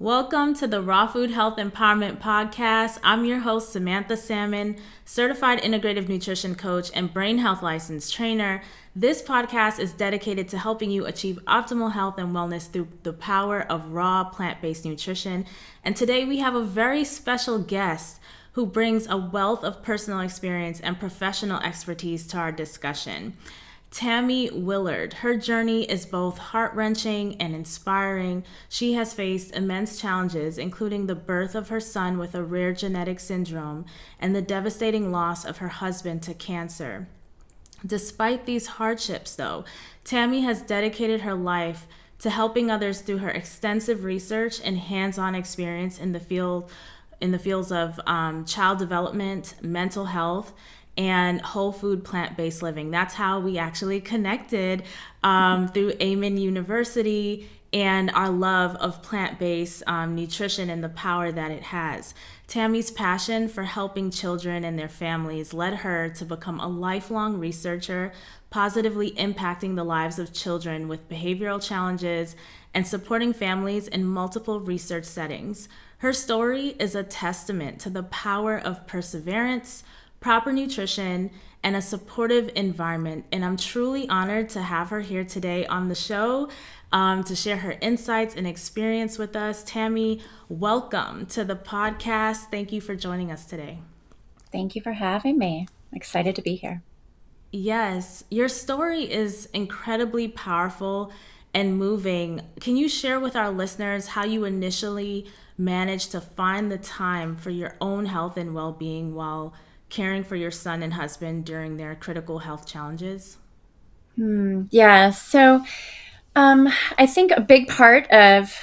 Welcome to the Raw Food Health Empowerment Podcast. I'm your host, Samantha Salmon, certified integrative nutrition coach and brain health licensed trainer. This podcast is dedicated to helping you achieve optimal health and wellness through the power of raw plant-based nutrition. And today we have a very special guest who brings a wealth of personal experience and professional expertise to our discussion. Tammy Willard. Her journey is both heart-wrenching and inspiring. She has faced immense challenges, including the birth of her son with a rare genetic syndrome and the devastating loss of her husband to cancer. Despite these hardships, though, Tammy has dedicated her life to helping others through her extensive research and hands-on experience in the fields of child development, mental health, and whole food plant-based living. That's how we actually connected through Amen University and our love of plant-based nutrition and the power that it has. Tammy's passion for helping children and their families led her to become a lifelong researcher, positively impacting the lives of children with behavioral challenges and supporting families in multiple research settings. Her story is a testament to the power of perseverance, proper nutrition, and a supportive environment. And I'm truly honored to have her here today on the show to share her insights and experience with us. Tammy, welcome to the podcast. Thank you for joining us today. Thank you for having me. I'm excited to be here. Yes, your story is incredibly powerful and moving. Can you share with our listeners how you initially managed to find the time for your own health and well-being while caring for your son and husband during their critical health challenges? Yeah. I think a big part of,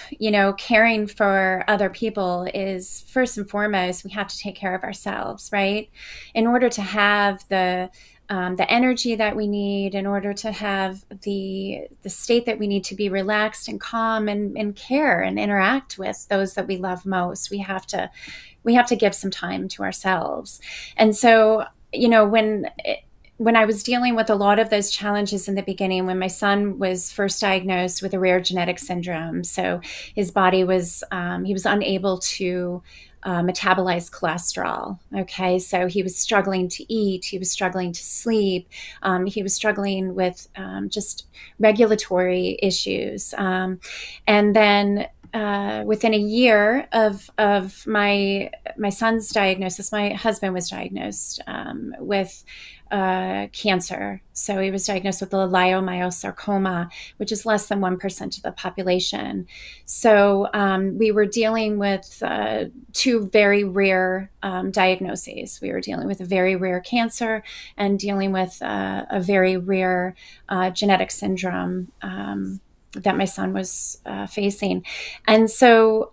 caring for other people is first and foremost, we have to take care of ourselves, right? In order to have the energy that we need, in order to have the state that we need to be relaxed and calm and care and interact with those that we love most, we have to give some time to ourselves. And so, when I was dealing with a lot of those challenges in the beginning, when my son was first diagnosed with a rare genetic syndrome, so his body was, he was unable to metabolize cholesterol. Okay, so he was struggling to eat, he was struggling to sleep, he was struggling with just regulatory issues. And then within a year of my son's diagnosis, my husband was diagnosed with cancer. So he was diagnosed with a leiomyosarcoma, which is less than 1% of the population. So we were dealing with two very rare diagnoses. We were dealing with a very rare cancer and dealing with a very rare genetic syndrome that my son was facing. And so,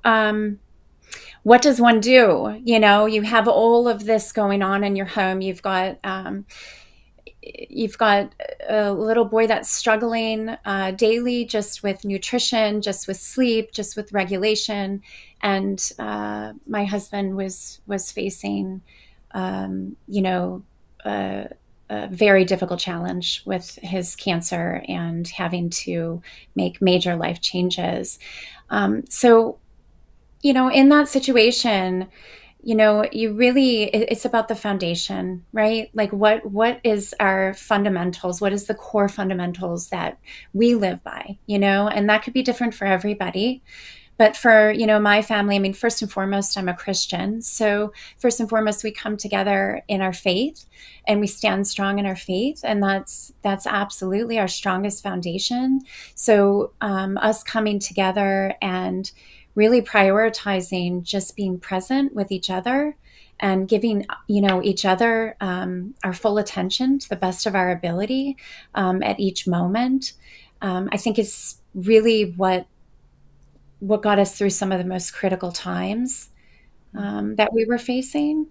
what does one do? You have all of this going on in your home. You've got a little boy that's struggling daily, just with nutrition, just with sleep, just with regulation, and my husband was facing, a very difficult challenge with his cancer and having to make major life changes. So, in that situation, it's about the foundation, right? Like what is our fundamentals? What is the core fundamentals that we live by, and that could be different for everybody. But for, my family, I mean, first and foremost, I'm a Christian. So first and foremost, we come together in our faith and we stand strong in our faith. And that's absolutely our strongest foundation. So us coming together and really prioritizing just being present with each other and giving, each other our full attention to the best of our ability at each moment, I think is really what got us through some of the most critical times that we were facing.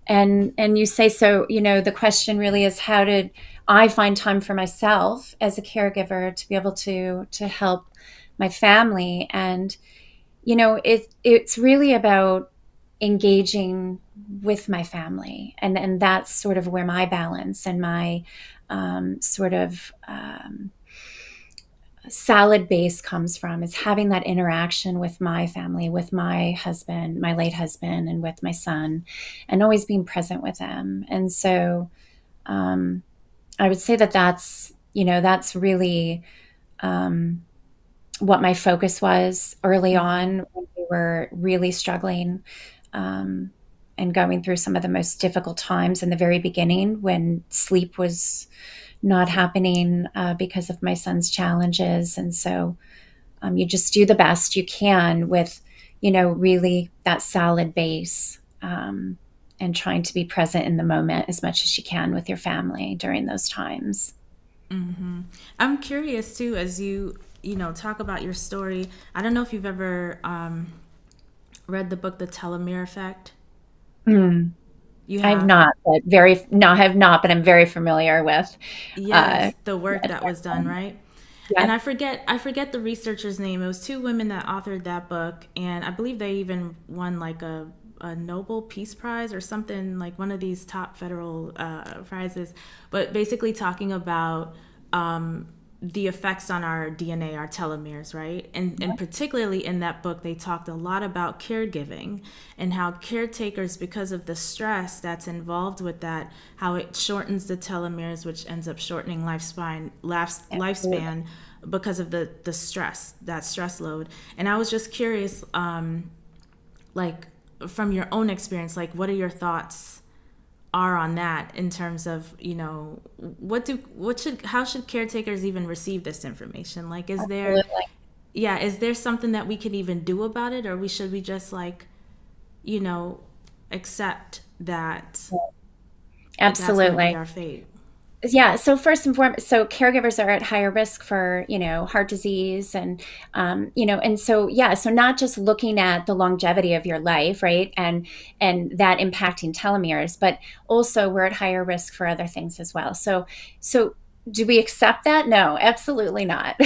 And you say, so, the question really is, how did I find time for myself as a caregiver to be able to help my family? And, it's really about engaging with my family. And that's sort of where my balance and my salad base comes from, is having that interaction with my family, with my husband, my late husband, and with my son, and always being present with them. And so um, I would say that that's really what my focus was early Mm-hmm. on when we were really struggling, um, and going through some of the most difficult times in the very beginning when sleep was not happening because of my son's challenges. And so you just do the best you can with, really that solid base, and trying to be present in the moment as much as you can with your family during those times. Mm-hmm. I'm curious too, as you talk about your story. I don't know if you've ever read the book The Telomere Effect. Mm. You I have have. not, but very no, I have not, but I'm very familiar with. Uh, Yes, the work that was done, right? And yeah, I forget the researcher's name. It was two women that authored that book, and I believe they even won like a Nobel Peace Prize or something, like one of these top federal prizes. But basically talking about the effects on our DNA, our telomeres, right? And particularly in that book, they talked a lot about caregiving and how caretakers, because of the stress that's involved with that, how it shortens the telomeres, which ends up shortening absolutely. lifespan because of the stress, that stress load. And I was just curious, like from your own experience, like what are your thoughts are on that in terms of what should how should caretakers even receive this information, like Absolutely. is there something that we can even do about it, or we just like you know accept that that's going to be Absolutely. our fate. Yeah. So first and foremost, so caregivers are at higher risk for, heart disease and so, yeah, so not just looking at the longevity of your life, right? And that impacting telomeres, but also we're at higher risk for other things as well. So do we accept that? No, absolutely not.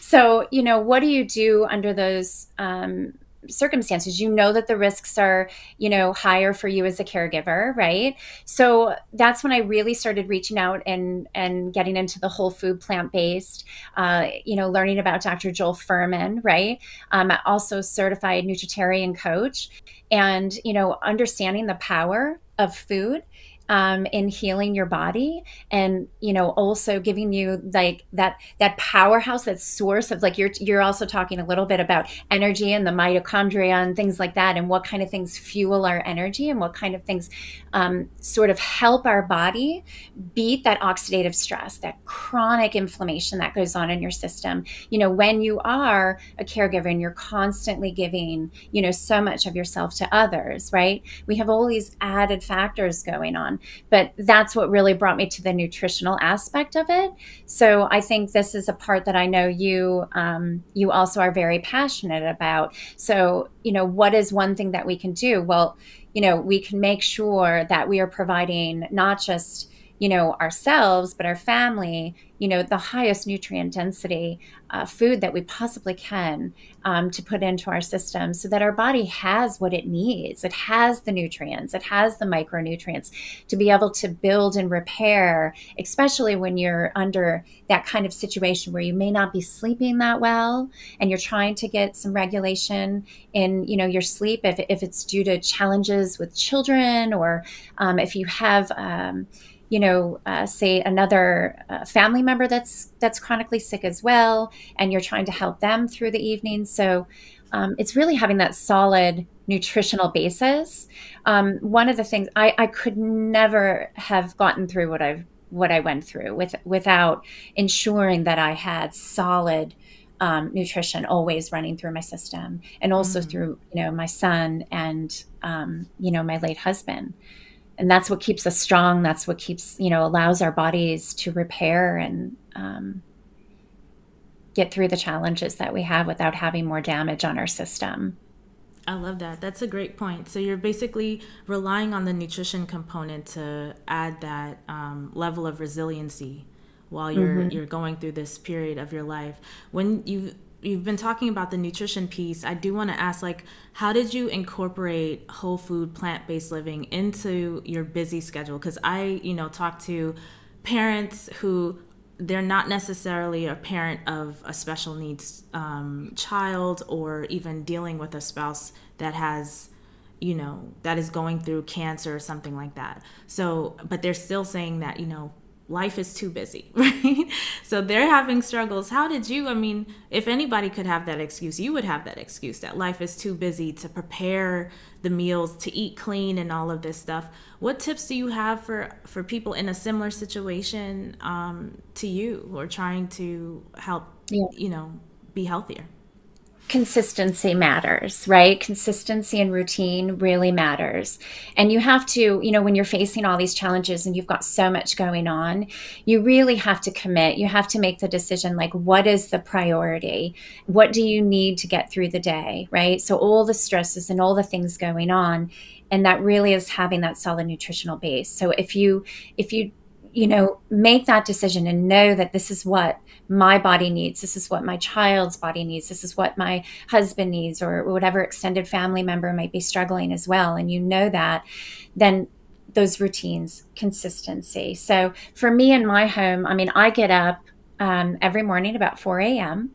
So, what do you do under those circumstances? You know that the risks are, higher for you as a caregiver, right? So that's when I really started reaching out and getting into the whole food plant based, learning about Dr. Joel Furman, right? Also certified nutritarian coach, and understanding the power of food. In healing your body, and also giving you like that powerhouse, that source of, like, you're also talking a little bit about energy and the mitochondria and things like that, and what kind of things fuel our energy and what kind of things sort of help our body beat that oxidative stress, that chronic inflammation that goes on in your system. When you are a caregiver and you're constantly giving, so much of yourself to others, right? We have all these added factors going on, but that's what really brought me to the nutritional aspect of it. So I think this is a part that I know you also are very passionate about. So, what is one thing that we can do? Well, we can make sure that we are providing not just, ourselves, but our family, the highest nutrient density food that we possibly can, to put into our system so that our body has what it needs. It has the nutrients, it has the micronutrients to be able to build and repair, especially when you're under that kind of situation where you may not be sleeping that well and you're trying to get some regulation in, your sleep, if it's due to challenges with children, or if you have say another family member that's chronically sick as well, and you're trying to help them through the evening. So it's really having that solid nutritional basis. One of the things I could never have gotten through what I went through without ensuring that I had solid nutrition always running through my system, and also through, my son and my late husband. And that's what keeps us strong. That's what keeps, allows our bodies to repair and get through the challenges that we have without having more damage on our system. I love that. That's a great point. So you're basically relying on the nutrition component to add that level of resiliency while Hmm. you're going through this period of your life. When you've been talking about the nutrition piece, I do want to ask, like, how did you incorporate whole food plant based living into your busy schedule? Because I talk to parents who they're not necessarily a parent of a special needs child, or even dealing with a spouse that has, that is going through cancer or something like that. So, but they're still saying that, life is too busy, right? So they're having struggles. How did you, I mean, if anybody could have that excuse, you would have that excuse that life is too busy to prepare the meals, to eat clean and all of this stuff. What tips do you have for people in a similar situation to you, who are trying to help, Yeah. be healthier? Consistency matters, right? Consistency and routine really matters. And you have to, when you're facing all these challenges and you've got so much going on, you really have to commit. You have to make the decision, like, what is the priority? What do you need to get through the day, right? So all the stresses and all the things going on, and that really is having that solid nutritional base. So if you make that decision and know that this is what my body needs, this is what my child's body needs, this is what my husband needs, or whatever extended family member might be struggling as well, and that, then those routines, consistency. So for me in my home, I mean, I get up every morning about 4 a.m.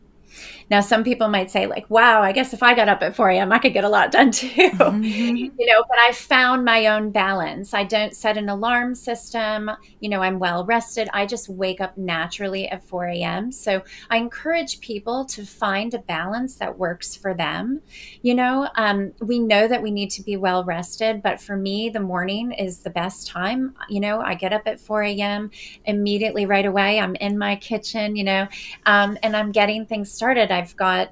Now, some people might say, like, wow, I guess if I got up at 4 a.m., I could get a lot done too. But I found my own balance. I don't set an alarm system. I'm well rested. I just wake up naturally at 4 a.m. So I encourage people to find a balance that works for them. We know that we need to be well rested, but for me, the morning is the best time. I get up at 4 a.m. immediately right away. I'm in my kitchen, and I'm getting things started. I've got,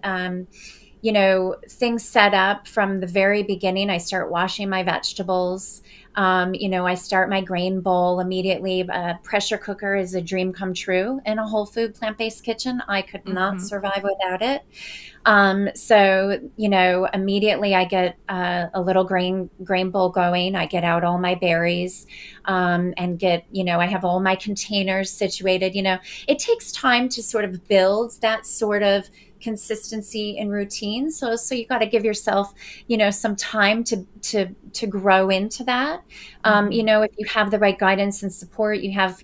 things set up from the very beginning. I start washing my vegetables. I start my grain bowl immediately. A pressure cooker is a dream come true in a whole food plant-based kitchen. I could not survive without it. So, immediately I get a little grain bowl going. I get out all my berries, and get, I have all my containers situated. It takes time to sort of build that sort of consistency and routine. So you got to give yourself, some time to grow into that. If you have the right guidance and support, you have,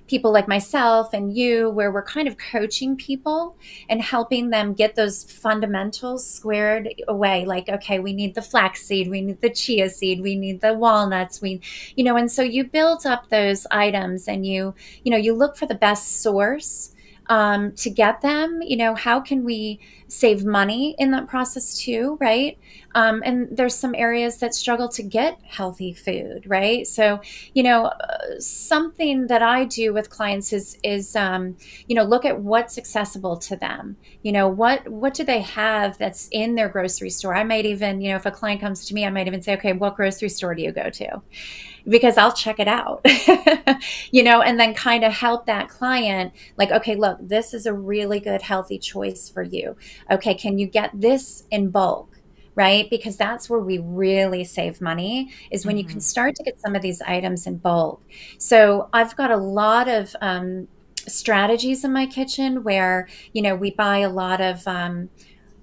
people like myself and you, where we're kind of coaching people and helping them get those fundamentals squared away. Like, okay, we need the flaxseed, we need the chia seed, we need the walnuts, and so you build up those items, and you look for the best source to get them. How can we save money in that process too, right? And there's some areas that struggle to get healthy food, right? So, something that I do with clients is look at what's accessible to them. What do they have that's in their grocery store? I might even, if a client comes to me, I might even say, okay, what grocery store do you go to? Because I'll check it out, and then kind of help that client, like, okay, look, this is a really good, healthy choice for you. Okay, can you get this in bulk, right? Because that's where we really save money, is when you can start to get some of these items in bulk. So I've got a lot of strategies in my kitchen where, we buy a lot of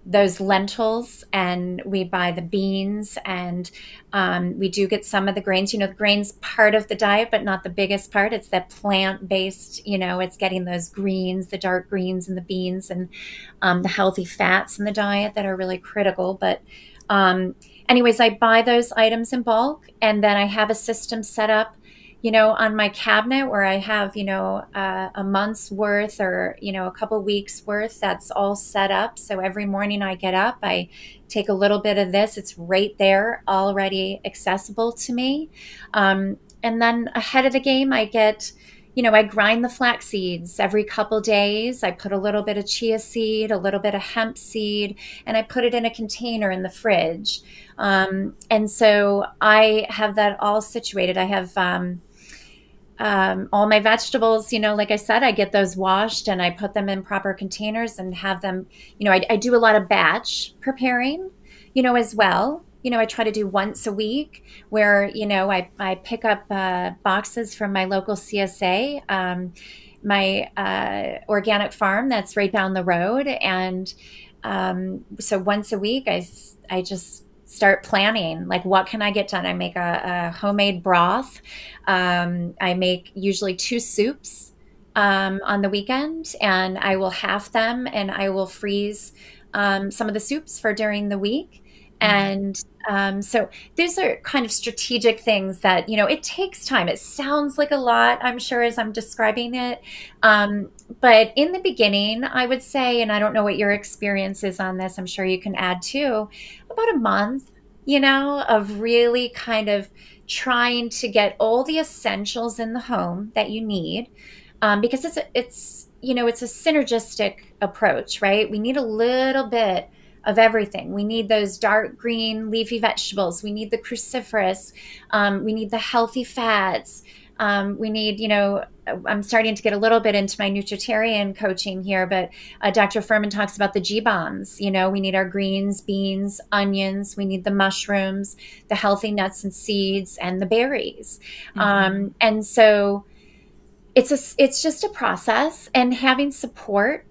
those lentils, and we buy the beans, and we do get some of the grains. The grains part of the diet, but not the biggest part. It's that plant-based, it's getting those greens, the dark greens and the beans, and the healthy fats in the diet that are really critical. But anyways, I buy those items in bulk, and then I have a system set up on my cabinet where I have, a month's worth, or, a couple weeks worth. That's all set up. So every morning I get up, I take a little bit of this. It's right there, already accessible to me. And then ahead of the game, I get, I grind the flax seeds every couple days. I put a little bit of chia seed, a little bit of hemp seed, and I put it in a container in the fridge. And so I have that all situated. I have, all my vegetables, like I said, I get those washed and I put them in proper containers and have them, I do a lot of batch preparing, as well. I try to do once a week where, I pick up boxes from my local CSA, my organic farm that's right down the road. And so once a week, I just start planning, like, what can I get done? I make a homemade broth. I make usually 2 soups on the weekend, and I will half them, and I will freeze some of the soups for during the week. And so these are kind of strategic things that, it takes time. It sounds like a lot, I'm sure, as I'm describing it. Um, but in the beginning, I would say, and I don't know what your experience is on this, I'm sure you can add too, about a month, of really kind of trying to get all the essentials in the home that you need, because it's a synergistic approach, right? We need a little bit of everything. We need those dark green leafy vegetables. We need the cruciferous. We need the healthy fats. We need, I'm starting to get a little bit into my nutritarian coaching here, but Dr. Furman talks about the G bombs. We need our greens, beans, onions. We need the mushrooms, the healthy nuts and seeds, and the berries. And so it's just a process, and having support,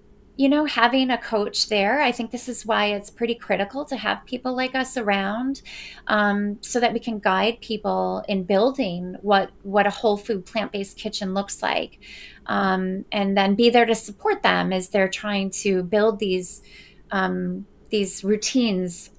having a coach there. I think this is why it's pretty critical to have people like us around, so that we can guide people in building what a whole food plant-based kitchen looks like, and then be there to support them as they're trying to build these routines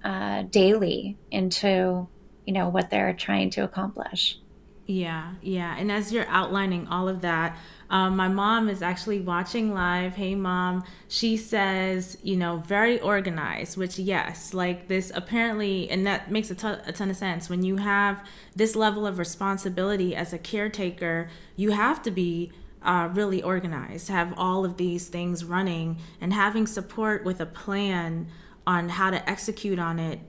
daily into what they're trying to accomplish. Yeah, yeah. And as you're outlining all of that, my mom is actually watching live. Hey, mom. She says, very organized, which, yes, like this apparently, and that makes a ton of sense. When you have this level of responsibility as a caretaker, you have to be really organized, have all of these things running, and having support with a plan on how to execute on it,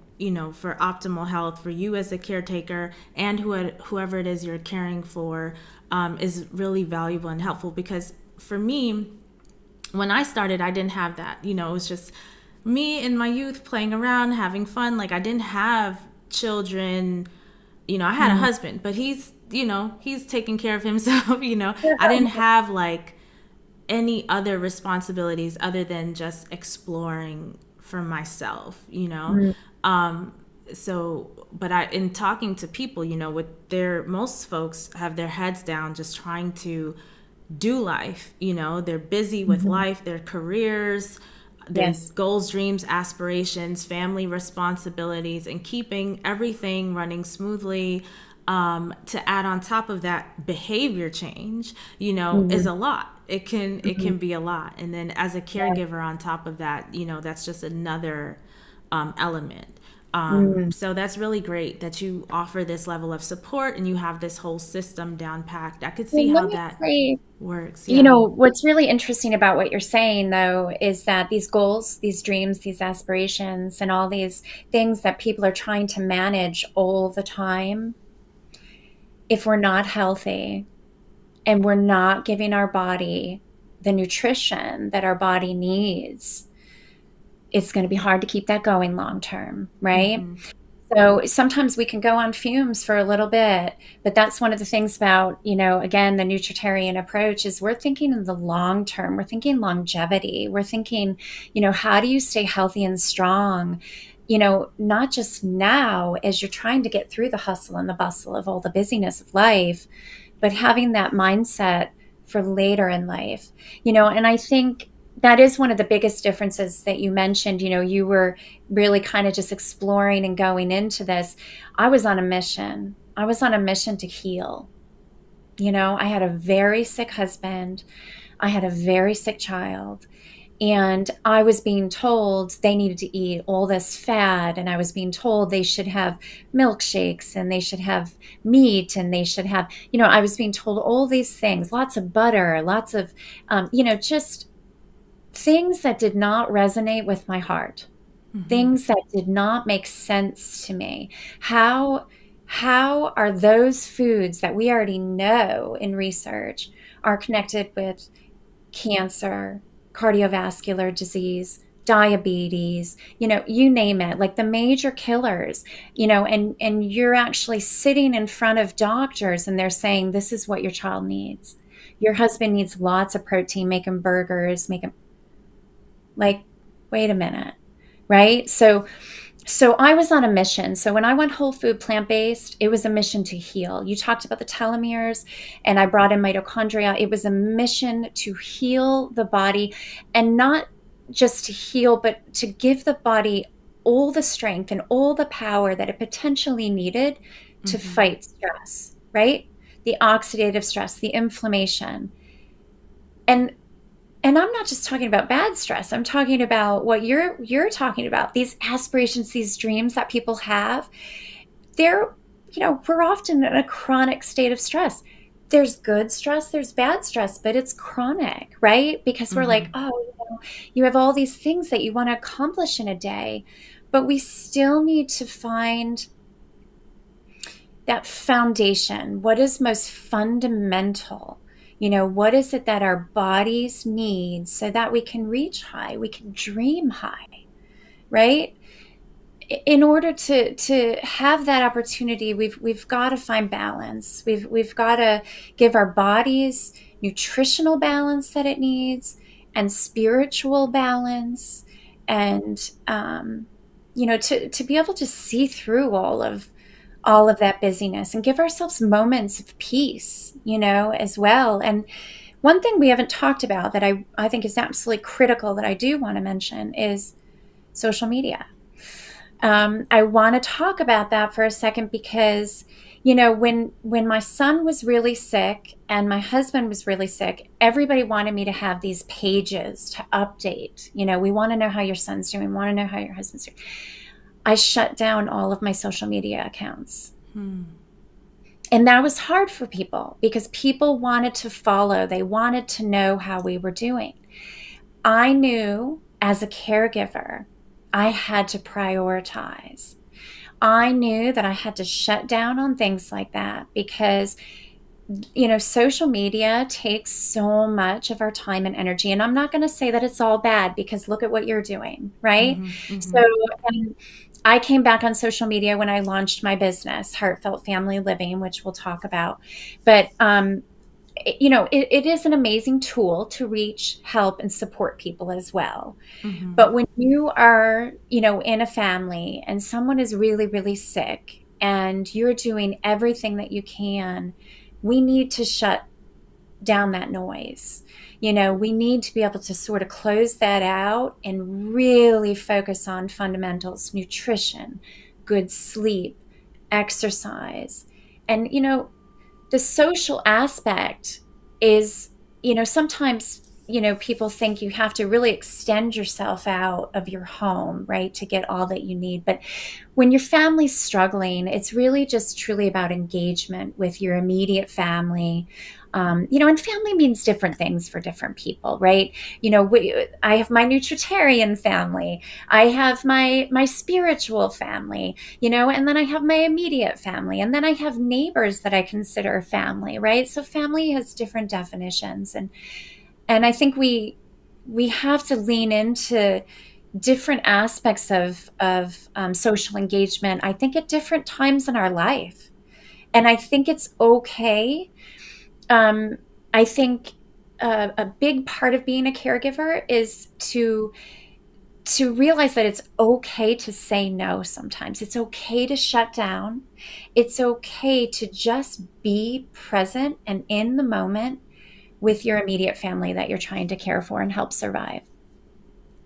for optimal health for you as a caretaker and whoever it is you're caring for, is really valuable and helpful. Because for me, when I started, I didn't have that. It was just me in my youth playing around, having fun. Like, I didn't have children. I had a husband, but he's taking care of himself. I didn't have like any other responsibilities other than just exploring for myself. So, but in talking to people, most folks have their heads down just trying to do life. They're busy with life, their careers, their Yes. goals, dreams, aspirations, family responsibilities, and keeping everything running smoothly. To add on top of that, behavior change, is a lot. It can be a lot. And then as a caregiver on top of that, that's just another element. So that's really great that you offer this level of support and you have this whole system down packed. I could see Well, let how me that say, works. Yeah. what's really interesting about what you're saying, though, is that these goals, these dreams, these aspirations, and all these things that people are trying to manage all the time, if we're not healthy and we're not giving our body the nutrition that our body needs, it's going to be hard to keep that going long term, right? So sometimes we can go on fumes for a little bit, but that's one of the things about, again, the nutritarian approach is we're thinking in the long term. We're thinking longevity. We're thinking, how do you stay healthy and strong? Not just now as you're trying to get through the hustle and the bustle of all the busyness of life, but having that mindset for later in life. And I think that is one of the biggest differences that you mentioned. You were really kind of just exploring and going into this. I was on a mission. I was on a mission to heal. I had a very sick husband. I had a very sick child. And I was being told they needed to eat all this fat. And I was being told they should have milkshakes and they should have meat and they should have, I was being told all these things, lots of butter, lots of, just things that did not resonate with my heart, things that did not make sense to me. How are those foods that we already know in research are connected with cancer, cardiovascular disease, diabetes, you name it, like the major killers, and you're actually sitting in front of doctors and they're saying, this is what your child needs. Your husband needs lots of protein, make him burgers, make him, like, wait a minute, right? So So I was on a mission. So when I went whole food plant-based, it was a mission to heal. You talked about the telomeres, and I brought in mitochondria. It was a mission to heal the body, and not just to heal, but to give the body all the strength and all the power that it potentially needed to Mm-hmm. fight stress, right? The oxidative stress, the inflammation. And I'm not just talking about bad stress. I'm talking about what you're talking about. These aspirations, these dreams that people have. They're, we're often in a chronic state of stress. There's good stress, there's bad stress, but it's chronic, right? Because we're Mm-hmm. like, oh, you have all these things that you want to accomplish in a day, but we still need to find that foundation. What is most fundamental? What is it that our bodies need so that we can reach high, we can dream high, right? In order to have that opportunity, we've got to find balance. We've got to give our bodies nutritional balance that it needs, and spiritual balance, and to be able to see through all of that busyness and give ourselves moments of peace, as well. And one thing we haven't talked about that I think is absolutely critical that I do want to mention is social media. I want to talk about that for a second because, when my son was really sick and my husband was really sick, everybody wanted me to have these pages to update. We want to know how your son's doing. We want to know how your husband's doing. I shut down all of my social media accounts. Hmm. And that was hard for people because people wanted to follow. They wanted to know how we were doing. I knew as a caregiver, I had to prioritize. I knew that I had to shut down on things like that because, social media takes so much of our time and energy. And I'm not going to say that it's all bad because look at what you're doing, right? Mm-hmm. So, Mm-hmm. um, I came back on social media when I launched my business, Heartfelt Family Living, which we'll talk about. But it is an amazing tool to reach, help, and support people as well. Mm-hmm. But when you are, in a family and someone is really, really sick and you're doing everything that you can, we need to shut down that noise. We need to be able to sort of close that out and really focus on fundamentals, nutrition, good sleep, exercise. And, the social aspect is, sometimes, people think you have to really extend yourself out of your home, right, to get all that you need. But when your family's struggling, it's really just truly about engagement with your immediate family. And family means different things for different people, right? I have my nutritarian family. I have my spiritual family, and then I have my immediate family, and then I have neighbors that I consider family, right? So family has different definitions, and I think we have to lean into different aspects of social engagement. I think at different times in our life, and I think it's okay. Um, I think a big part of being a caregiver is to realize that it's okay to say no sometimes. It's okay to shut down. It's okay to just be present and in the moment with your immediate family that you're trying to care for and help survive.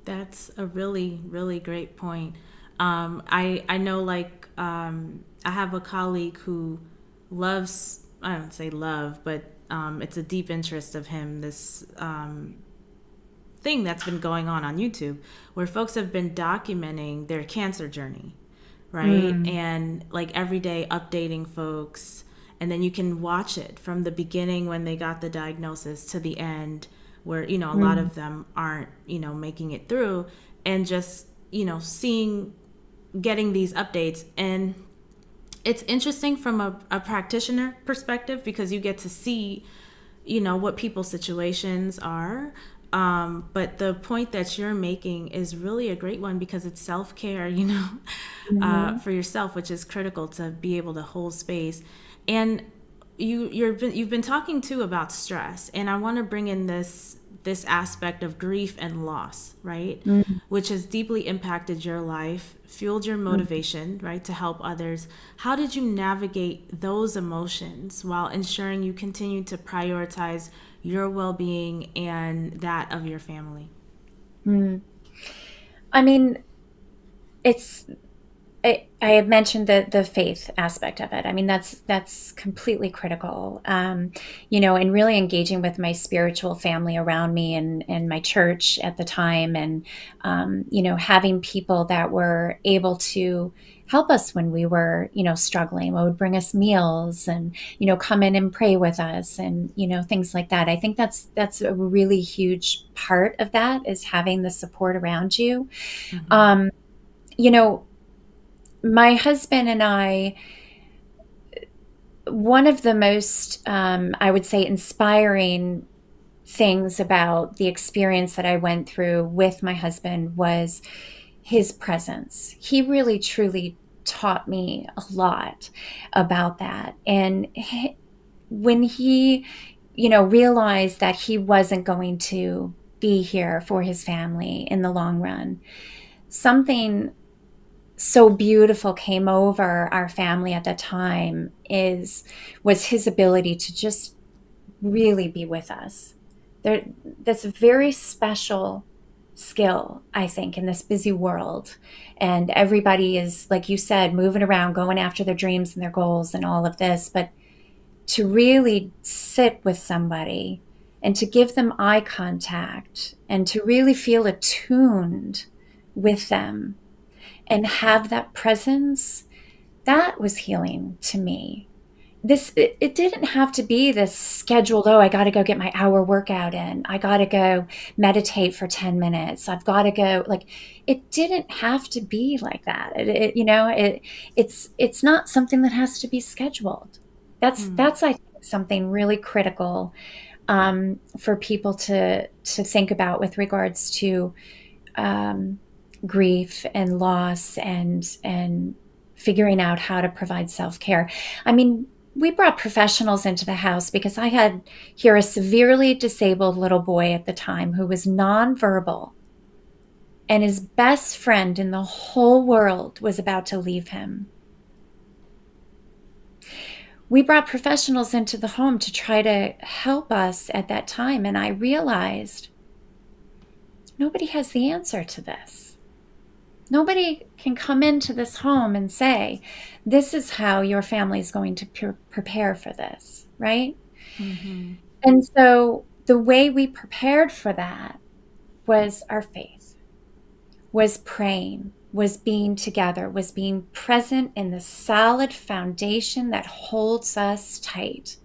That's a really, really great point. I know, like, I have a colleague who loves, I don't say love, but it's a deep interest of him, this thing that's been going on YouTube where folks have been documenting their cancer journey, right? Mm, And like every day updating folks. And then you can watch it from the beginning when they got the diagnosis to the end where, a lot mm, of them aren't, making it through, and just, seeing, getting these updates. And it's interesting from a practitioner perspective because you get to see, what people's situations are. But the point that you're making is really a great one because it's self-care, mhm. for yourself, which is critical to be able to hold space. And you've been talking too about stress, and I want to bring in this this aspect of grief and loss, right? Mm-hmm. Which has deeply impacted your life, fueled your motivation, right, to help others. How did you navigate those emotions while ensuring you continue to prioritize your well-being and that of your family? Mm. I mean, it's I had mentioned the faith aspect of it. I mean, that's completely critical. And really engaging with my spiritual family around me and my church at the time, and having people that were able to help us when we were struggling, would bring us meals and come in and pray with us, and things like that. I think that's a really huge part of that, is having the support around you. Mm-hmm. Um, you know my husband and I, one of the most, I would say, inspiring things about the experience that I went through with my husband was his presence. He really, truly taught me a lot about that. And when he, realized that he wasn't going to be here for his family in the long run, something so beautiful came over our family at that time was his ability to just really be with us. That's a very special skill, I think, in this busy world. And everybody is, like you said, moving around, going after their dreams and their goals and all of this. But to really sit with somebody and to give them eye contact and to really feel attuned with them and have that presence, that was healing to me. It didn't have to be this scheduled, oh, I got to go get my hour workout in, I got to go meditate for 10 minutes, I've got to go, like, it didn't have to be like that. It's not something that has to be scheduled. That's I think something really critical, for people to think about with regards to, um, grief and loss, and figuring out how to provide self-care. I mean, we brought professionals into the house because I had here a severely disabled little boy at the time who was nonverbal, and his best friend in the whole world was about to leave him. We brought professionals into the home to try to help us at that time, and I realized nobody has the answer to this. Nobody can come into this home and say, this is how your family is going to prepare for this, right? Mm-hmm. And so the way we prepared for that was our faith, was praying, was being together, was being present in the solid foundation that holds us tight,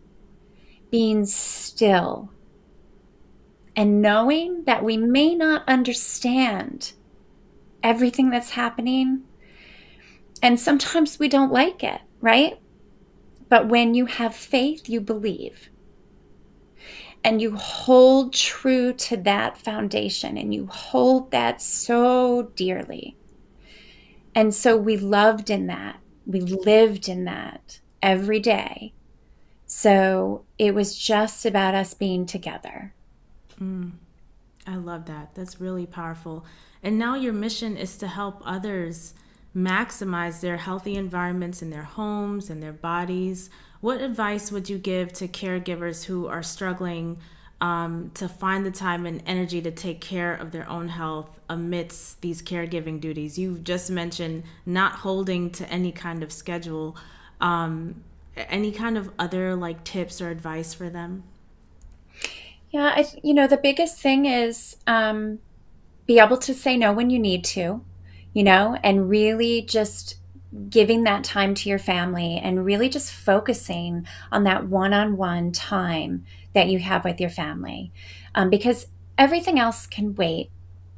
being still, and knowing that we may not understand everything that's happening. And sometimes we don't like it, right? But when you have faith, you believe. And you hold true to that foundation, and you hold that so dearly. And so we loved in that. We lived in that every day. So it was just about us being together. I love that. That's really powerful. And now your mission is to help others maximize their healthy environments in their homes and their bodies. What advice would you give to caregivers who are struggling to find the time and energy to take care of their own health amidst these caregiving duties? You've just mentioned not holding to any kind of schedule. Any kind of other like tips or advice for them? Yeah, the biggest thing is, be able to say no when you need to, and really just giving that time to your family, and really just focusing on that one-on-one time that you have with your family, because everything else can wait.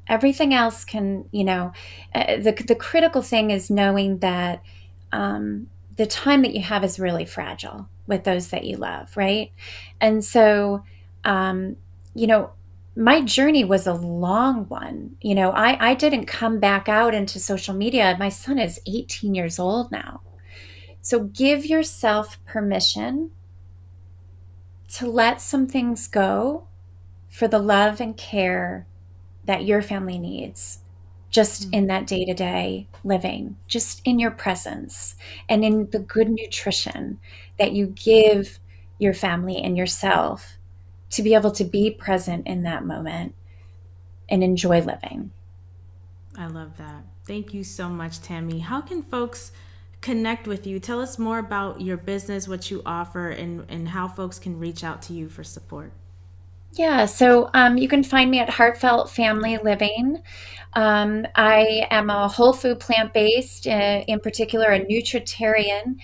Everything else can, the critical thing is knowing that, the time that you have is really fragile with those that you love, right? And so, um, you know, my journey was a long one. I didn't come back out into social media. My son is 18 years old now. So give yourself permission to let some things go for the love and care that your family needs, just in that day to day living, just in your presence and in the good nutrition that you give your family and yourself to be able to be present in that moment and enjoy living. I love that. Thank you so much, Tammy. How can folks connect with you? Tell us more about your business, what you offer, and how folks can reach out to you for support. Yeah, so you can find me at Heartfelt Family Living. I am a whole food plant based, in particular, a nutritarian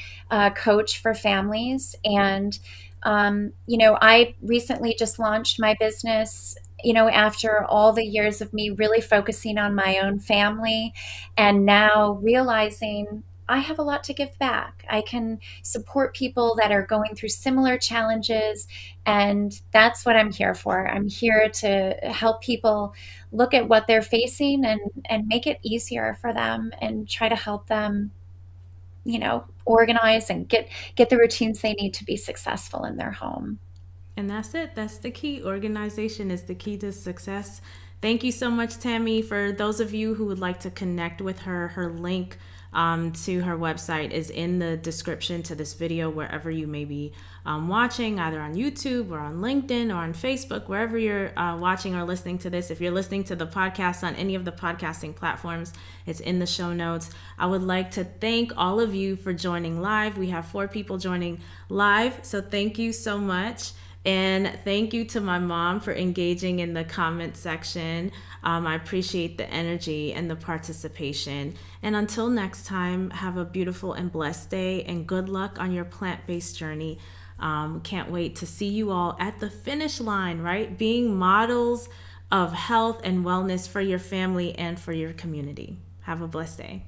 coach for families. And, I recently just launched my business, after all the years of me really focusing on my own family and now realizing I have a lot to give back. I can support people that are going through similar challenges, and that's what I'm here for. I'm here to help people look at what they're facing and make it easier for them and try to help them, organize and get the routines they need to be successful in their home. And that's it. That's the key. Organization is the key to success. Thank you so much, Tammy. For those of you who would like to connect with her, her link to her website is in the description to this video, wherever you may be watching, either on YouTube or on LinkedIn or on Facebook, wherever you're watching or listening to this. If you're listening to the podcast on any of the podcasting platforms, it's in the show notes. I would like to thank all of you for joining live. We have 4 people joining live, so thank you so much. And thank you to my mom for engaging in the comment section. I appreciate the energy and the participation. And until next time, have a beautiful and blessed day and good luck on your plant-based journey. Can't wait to see you all at the finish line, right? Being models of health and wellness for your family and for your community. Have a blessed day.